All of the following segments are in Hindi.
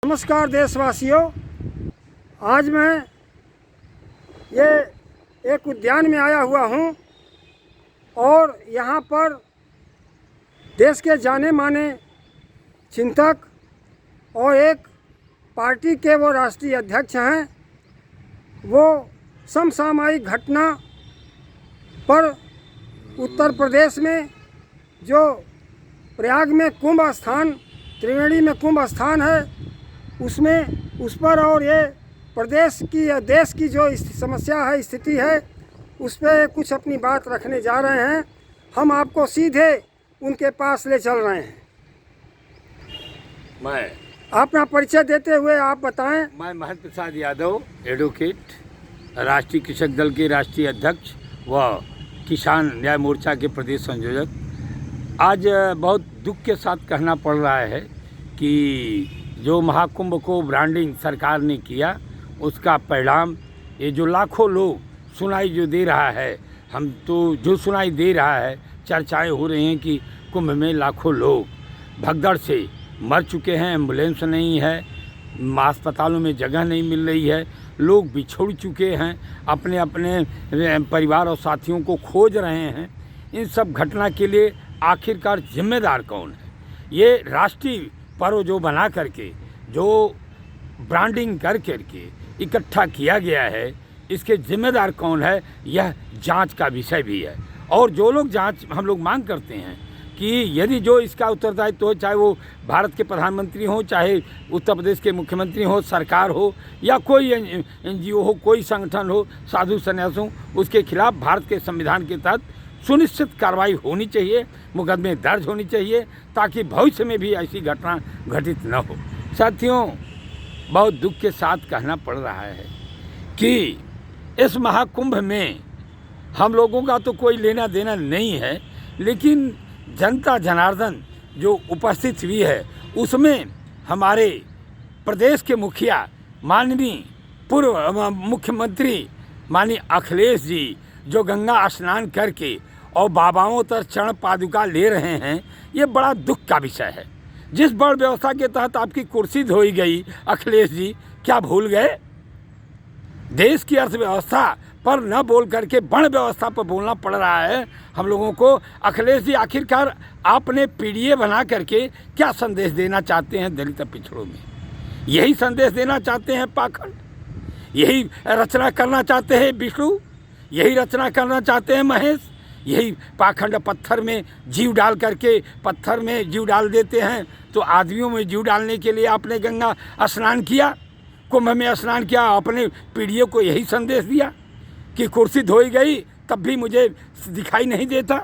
नमस्कार देशवासियों, आज मैं ये एक उद्यान में आया हुआ हूँ और यहाँ पर देश के जाने माने चिंतक और एक पार्टी के वो राष्ट्रीय अध्यक्ष हैं। वो समसामयिक घटना पर उत्तर प्रदेश में जो प्रयाग में कुंभ स्थान, त्रिवेणी में कुंभ स्थान है, उस पर और ये प्रदेश की या देश की जो समस्या है, स्थिति है, उस पर कुछ अपनी बात रखने जा रहे हैं। हम आपको सीधे उनके पास ले चल रहे हैं। मैं अपना परिचय देते हुए आप बताएं। मैं महंत प्रसाद यादव, एडवोकेट, राष्ट्रीय कृषक दल के राष्ट्रीय अध्यक्ष व किसान न्याय मोर्चा के प्रदेश संयोजक। आज बहुत दुख के साथ कहना पड़ रहा है कि जो महाकुंभ को ब्रांडिंग सरकार ने किया, उसका परिणाम ये जो लाखों लोग सुनाई जो दे रहा है, हम तो जो सुनाई दे रहा है, चर्चाएं हो रही हैं कि कुंभ में लाखों लोग भगदड़ से मर चुके हैं, एम्बुलेंस नहीं है, अस्पतालों में जगह नहीं मिल रही है, लोग बिछुड़ चुके हैं, अपने अपने परिवार और साथियों को खोज रहे हैं। इन सब घटना के लिए आखिरकार जिम्मेदार कौन है? ये राष्ट्रीय पर्व जो बना करके, जो ब्रांडिंग कर करके इकट्ठा किया गया है, इसके जिम्मेदार कौन है, यह जांच का विषय भी है। और जो लोग जांच हम लोग मांग करते हैं कि यदि जो इसका उत्तरदायित्व हो, चाहे वो भारत के प्रधानमंत्री हो, चाहे उत्तर प्रदेश के मुख्यमंत्री हो, सरकार हो, या कोई एनजीओ हो, कोई संगठन हो, साधु संन्यास हो, उसके खिलाफ भारत के संविधान के तहत सुनिश्चित कार्रवाई होनी चाहिए, मुकदमे दर्ज होनी चाहिए, ताकि भविष्य में भी ऐसी घटना घटित न हो। साथियों, बहुत दुख के साथ कहना पड़ रहा है कि इस महाकुंभ में हम लोगों का तो कोई लेना देना नहीं है, लेकिन जनता जनार्दन जो उपस्थित हुई है, उसमें हमारे प्रदेश के मुखिया माननीय पूर्व मुख्यमंत्री माननीय अखिलेश जी, जो गंगा स्नान करके और बाबाओं तर चरण पादुका ले रहे हैं, ये बड़ा दुख का विषय है। जिस बड़ व्यवस्था के तहत आपकी कुर्सी धोई गई, अखिलेश जी क्या भूल गए? देश की अर्थव्यवस्था पर न बोल करके बड़ व्यवस्था पर बोलना पड़ रहा है हम लोगों को। अखिलेश जी, आखिरकार आपने पीडीए बना करके क्या संदेश देना चाहते हैं दलित पिछड़ों में? यही संदेश देना चाहते हैं पाखंड? यही रचना करना चाहते हैं विष्णु? यही रचना करना चाहते हैं महेश? यही पाखंड पत्थर में जीव डाल करके, पत्थर में जीव डाल देते हैं, तो आदमियों में जीव डालने के लिए आपने गंगा स्नान किया, कुंभ में स्नान किया, अपने पीढ़िए को यही संदेश दिया कि कुर्सी धोई गई तब भी मुझे दिखाई नहीं देता।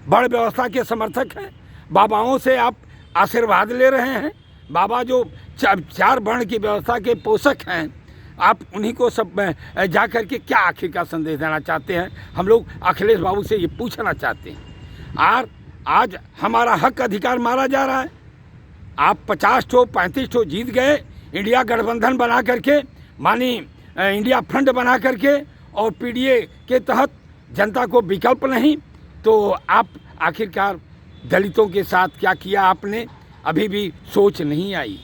बड़ व्यवस्था के समर्थक हैं, बाबाओं से आप आशीर्वाद ले रहे हैं। बाबा जो चार वर्ण की व्यवस्था के पोषक हैं, आप उन्हीं को सब जा कर के क्या आखिर का संदेश देना चाहते हैं? हम लोग अखिलेश बाबू से ये पूछना चाहते हैं। और आज हमारा हक अधिकार मारा जा रहा है। आप 50 ठो 35 ठो जीत गए, इंडिया गठबंधन बना करके, मानी इंडिया फ्रंट बना करके, और पीडीए के तहत जनता को विकल्प नहीं, तो आप आखिरकार दलितों के साथ क्या किया आपने? अभी भी सोच नहीं आई।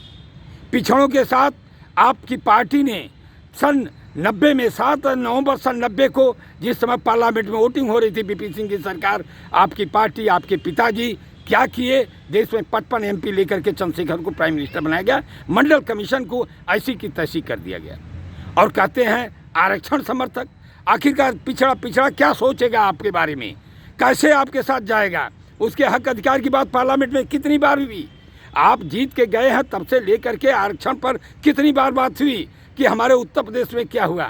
पिछड़ों के साथ आपकी पार्टी ने सन 90 में 7 नवंबर सन 90 को, जिस समय पार्लियामेंट में वोटिंग हो रही थी, बीपी सिंह की सरकार, आपकी पार्टी, आपके पिताजी क्या किए? देश में 55 एमपी लेकर के चंद्रशेखर को प्राइम मिनिस्टर बनाया गया, मंडल कमीशन को ऐसी की तैसी कर दिया गया, और कहते हैं आरक्षण समर्थक। आखिरकार पिछड़ा क्या सोचेगा आपके बारे में? कैसे आपके साथ जाएगा? उसके हक अधिकार की बात पार्लियामेंट में कितनी बार हुई? आप जीत के गए हैं तब से लेकर के आरक्षण पर कितनी बार बात हुई कि हमारे उत्तर प्रदेश में क्या हुआ?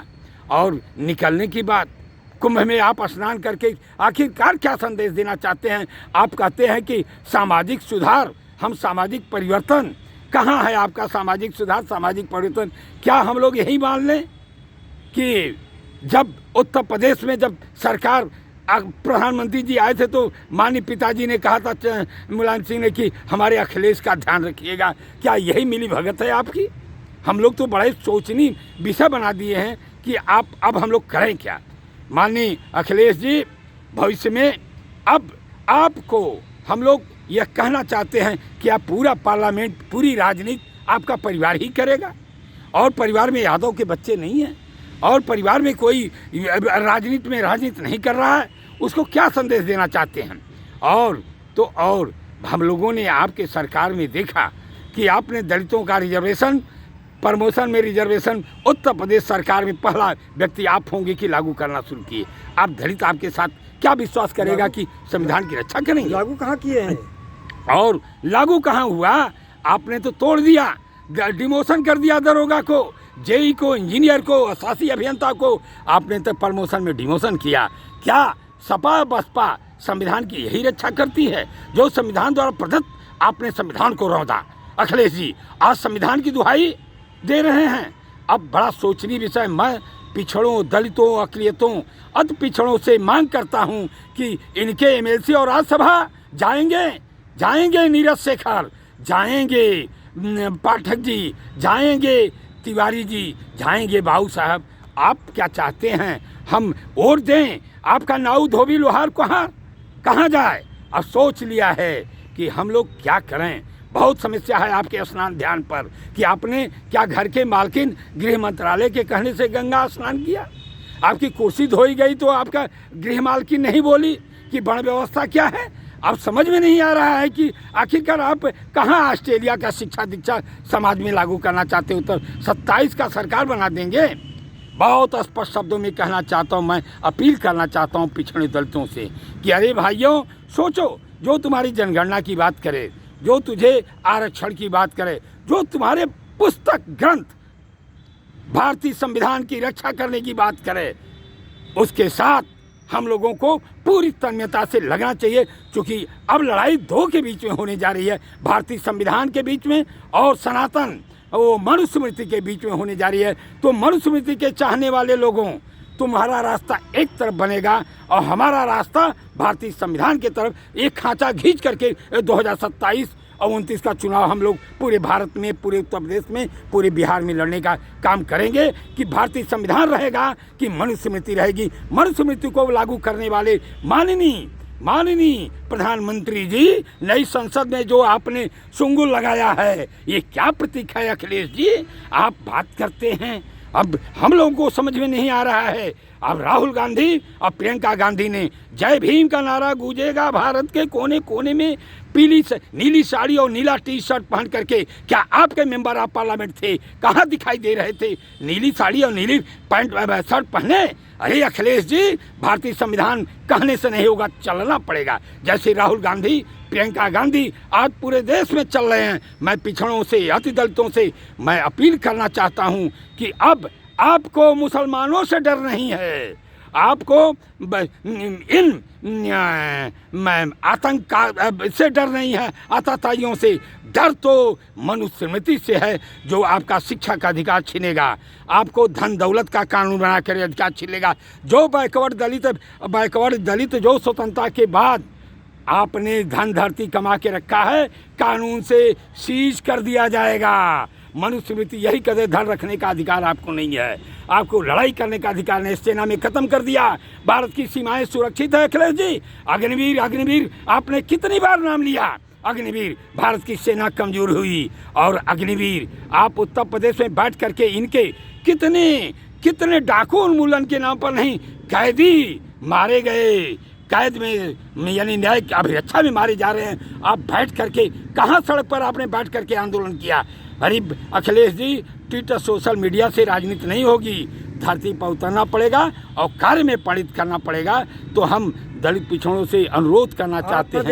और निकलने की बात, कुंभ में आप स्नान करके आखिरकार क्या संदेश देना चाहते हैं? आप कहते हैं कि सामाजिक सुधार, हम सामाजिक परिवर्तन, कहाँ है आपका सामाजिक सुधार, सामाजिक परिवर्तन? क्या हम लोग यही मान लें कि जब उत्तर प्रदेश में जब सरकार, प्रधानमंत्री जी आए थे तो माननीय पिताजी ने कहा था, मुलायम सिंह ने, कि हमारे अखिलेश का ध्यान रखिएगा? क्या यही मिली भगत है आपकी? हम लोग तो बड़े सोचनीय विषय बना दिए हैं कि आप अब हम लोग करें क्या? माननीय अखिलेश जी, भविष्य में अब आपको हम लोग यह कहना चाहते हैं कि आप पूरा पार्लियामेंट, पूरी राजनीति आपका परिवार ही करेगा। और परिवार में यादव के बच्चे नहीं हैं, और परिवार में कोई राजनीति नहीं कर रहा है, उसको क्या संदेश देना चाहते हैं? और हम लोगों ने आपके सरकार में देखा कि आपने दलितों का रिजर्वेशन, प्रमोशन में रिजर्वेशन उत्तर प्रदेश सरकार में पहला व्यक्ति आप होंगे कि लागू करना शुरू किए। आप दलित आपके साथ क्या विश्वास करेगा कि संविधान की रक्षा करेंगे? लागू कहाँ किए हैं? और लागू कहाँ हुआ? आपने तो तोड़ दिया, डिमोशन कर दिया दरोगा को, जेई को, इंजीनियर को, शासी अभियंता को आपने तो प्रमोशन में डिमोशन किया। क्या सपा बसपा संविधान की यही रक्षा करती है? जो संविधान द्वारा प्रदत्त आपने संविधान को रौंदा। अखिलेश जी आज संविधान की दुहाई दे रहे हैं। अब बड़ा सोचनीय विषय, मैं पिछड़ों, दलितों, अक़लियतों, अति पिछड़ों से मांग करता हूं कि इनके एमएलसी और राज्यसभा जाएंगे नीरज शेखर, जाएंगे पाठक जी, जाएंगे तिवारी जी, जाएंगे बाबू साहब। आप क्या चाहते हैं हम वोट दें? आपका नाऊ धोबी लोहार कहाँ जाए? अब सोच लिया है कि हम लोग क्या करें। बहुत समस्या है आपके स्नान ध्यान पर कि आपने क्या घर के मालकिन गृह मंत्रालय के कहने से गंगा स्नान किया? आपकी कुर्सी धोई गई तो आपका गृह मालकिन नहीं बोली कि वन व्यवस्था क्या है? अब समझ में नहीं आ रहा है कि आखिरकार आप कहाँ ऑस्ट्रेलिया का शिक्षा दीक्षा समाज में लागू करना चाहते हो? तो 27 का सरकार बना देंगे। बहुत स्पष्ट शब्दों में कहना चाहता हूँ, मैं अपील करना चाहता हूँ पिछड़े दलितों से कि अरे भाइयों सोचो, जो तुम्हारी जनगणना की बात करे, जो तुझे आरक्षण की बात करे, जो तुम्हारे पुस्तक ग्रंथ भारतीय संविधान की रक्षा करने की बात करे, उसके साथ हम लोगों को पूरी तन्मयता से लगना चाहिए। क्योंकि अब लड़ाई दो के बीच में होने जा रही है, भारतीय संविधान के बीच में और सनातन वो मनुस्मृति के बीच में होने जा रही है। तो मनुस्मृति के चाहने वाले लोगों, तुम्हारा रास्ता एक तरफ बनेगा और हमारा रास्ता भारतीय संविधान की तरफ। एक खांचा खींच करके 2027 और 29 का चुनाव हम लोग पूरे भारत में, पूरे उत्तर प्रदेश में, पूरे बिहार में लड़ने का काम करेंगे कि भारतीय संविधान रहेगा कि मनुस्मृति रहेगी। मनुस्मृति को लागू करने वाले माननीय प्रधानमंत्री जी, नई संसद में जो आपने सुंगुल लगाया है, ये क्या प्रतीक है? अखिलेश जी आप बात करते हैं, अब हम लोगों को समझ में नहीं आ रहा है। अब राहुल गांधी और प्रियंका गांधी ने जय भीम का नारा गूंजेगा भारत के कोने कोने में, नीली साड़ी और नीला टी शर्ट पहन करके। क्या आपके मेंबर ऑफ पार्लियामेंट थे? कहाँ दिखाई दे रहे थे नीली साड़ी और नीली पैंट शर्ट पहने? अरे अखिलेश जी, भारतीय संविधान कहने से नहीं होगा, चलना पड़ेगा। जैसे राहुल गांधी, प्रियंका गांधी आज पूरे देश में चल रहे हैं। मैं पिछड़ों से, अति दलितों से मैं अपील करना चाहता हूं कि अब आपको मुसलमानों से डर नहीं है, आपको इन आतंक से डर नहीं है, आतताइयों से डर तो मनुस्मृति से है, जो आपका शिक्षा का अधिकार छीनेगा, आपको धन दौलत का कानून बना कर अधिकार छीनेगा। जो बैकवर्ड दलित जो स्वतंत्रता के बाद आपने धन धरती कमा के रखा है, कानून से सीज कर दिया जाएगा। मनुस्मृति यही कहते, धन रखने का अधिकार आपको नहीं है, आपको लड़ाई करने का अधिकार नहीं। सेना में खत्म कर दिया, भारत की सीमाएं सुरक्षित है। अखिलेश जी, अग्निवीर आपने कितनी बार नाम लिया? अग्निवीर, भारत की सेना कमजोर हुई और अग्निवीर आप उत्तर प्रदेश में बैठ करके इनके कितने डाकू उन्मूलन के नाम पर नहीं कैदी मारे गए, कैद में यानी न्याय अभिरक्षा में मारे जा रहे हैं। आप बैठ करके कहाँ सड़क पर आपने बैठ करके आंदोलन किया? अरे Akhilesh ji, Twitter social media से राजनीति नहीं होगी, धरती पर उतरना पड़ेगा और कार्य में परिणत करना पड़ेगा। तो हम दलित पिछड़ों से अनुरोध करना चाहते हैं,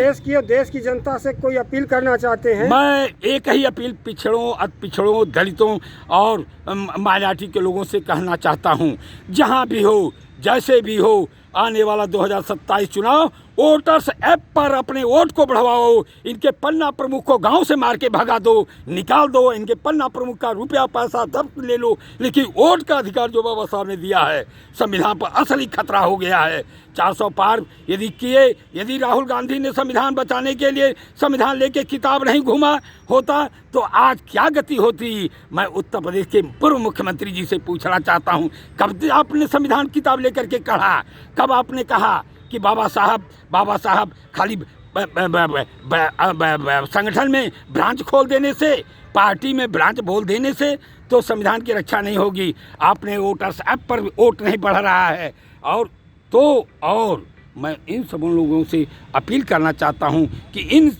देश की जनता से कोई अपील करना चाहते हैं? मैं एक ही अपील पिछड़ों, दलितों और माइनॉरिटी के लोगों से कहना चाहता हूँ, जहाँ भी हो, जैसे भी हो, आने वाला 2027 चुनाव वोटर्स ऐप पर अपने वोट को बढ़वाओ। इनके पन्ना प्रमुख को गांव से मार के भगा दो, निकाल दो, इनके पन्ना प्रमुख का रुपया पैसा जब्त ले लो, लेकिन वोट का अधिकार जो बाबा साहब ने दिया है, संविधान पर असली खतरा हो गया है। 400 पार यदि राहुल गांधी ने संविधान बचाने के लिए संविधान लेके किताब नहीं घूमा होता तो आज क्या गति होती? मैं उत्तर प्रदेश के पूर्व मुख्यमंत्री जी से पूछना चाहता हूँ, कब आपने संविधान किताब लेकर के पढ़ा? कब आपने कहा कि बाबा साहब खाली संगठन में ब्रांच खोल देने से पार्टी में ब्रांच बोल देने से तो संविधान की रक्षा नहीं होगी। आपने वोटर्स ऐप पर वोट नहीं बढ़ रहा है। और मैं इन सब लोगों से अपील करना चाहता हूं कि इन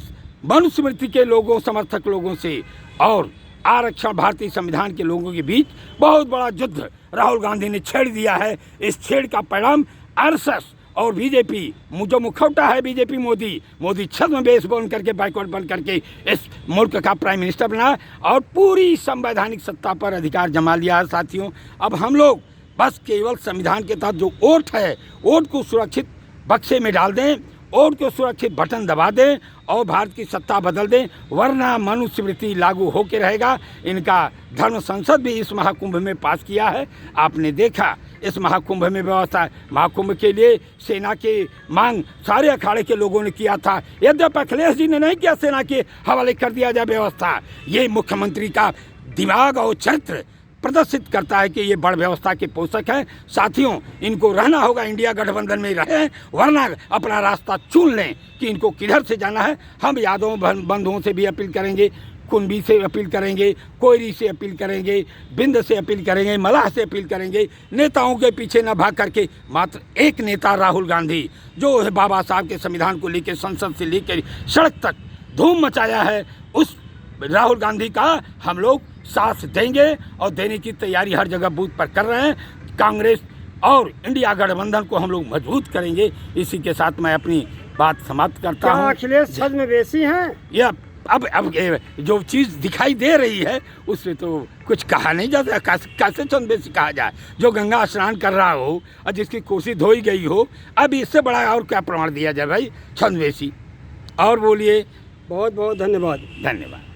मनुस्मृति के लोगों, समर्थक लोगों से और आरक्षण भारतीय संविधान के लोगों के बीच बहुत बड़ा युद्ध राहुल गांधी ने छेड़ दिया है। इस छेड़ का परिणाम आरएसएस और बीजेपी, जो मुखौटा है बीजेपी, मोदी छद्मवेश बन करके, बैकवर्ड बन करके इस मुल्क का प्राइम मिनिस्टर बना और पूरी संवैधानिक सत्ता पर अधिकार जमा लिया है। साथियों, अब हम लोग बस केवल संविधान के तहत जो वोट है, वोट को सुरक्षित बक्से में डाल दें, वोट को सुरक्षित बटन दबा दें और भारत की सत्ता बदल दें, वरना मनुस्मृति लागू होकर रहेगा। इनका धर्म संसद भी इस महाकुंभ में पास किया है। आपने देखा इस महाकुंभ में व्यवस्था, महाकुंभ के लिए सेना की मांग सारे अखाड़े के लोगों ने किया था। यद्यपि अखिलेश जी ने नहीं किया, सेना के हवाले कर दिया जाए व्यवस्था। ये मुख्यमंत्री का दिमाग और चरित्र प्रदर्शित करता है कि ये बड़ व्यवस्था के पोषक हैं। साथियों, इनको रहना होगा, इंडिया गठबंधन में रहें, वरना अपना रास्ता चुन लें कि इनको किधर से जाना है। हम यादव बंधुओं से भी अपील करेंगे, कुंभी से अपील करेंगे, कोयरी से अपील करेंगे, बिंद से अपील करेंगे, मलाह से अपील करेंगे। नेताओं के पीछे न भाग करके मात्र एक नेता राहुल गांधी, जो है बाबा साहब के संविधान को लेकर संसद से लेकर सड़क तक धूम मचाया है, उस राहुल गांधी का हम लोग साथ देंगे और देने की तैयारी हर जगह बूथ पर कर रहे हैं। कांग्रेस और इंडिया गठबंधन को हम लोग मजबूत करेंगे। इसी के साथ मैं अपनी बात समाप्त करता हूँ। अखिलेश छद्मवेशी हैं? यह अब जो चीज़ दिखाई दे रही है उससे तो कुछ कहा नहीं जाता। कैसे छद्मवेशी कहा जाए? जो गंगा स्नान कर रहा हो और जिसकी कुर्सी धोई गई हो, अब इससे बड़ा और क्या प्रमाण दिया जाए भाई? छद्मवेशी। और बोलिए। बहुत बहुत धन्यवाद। धन्यवाद।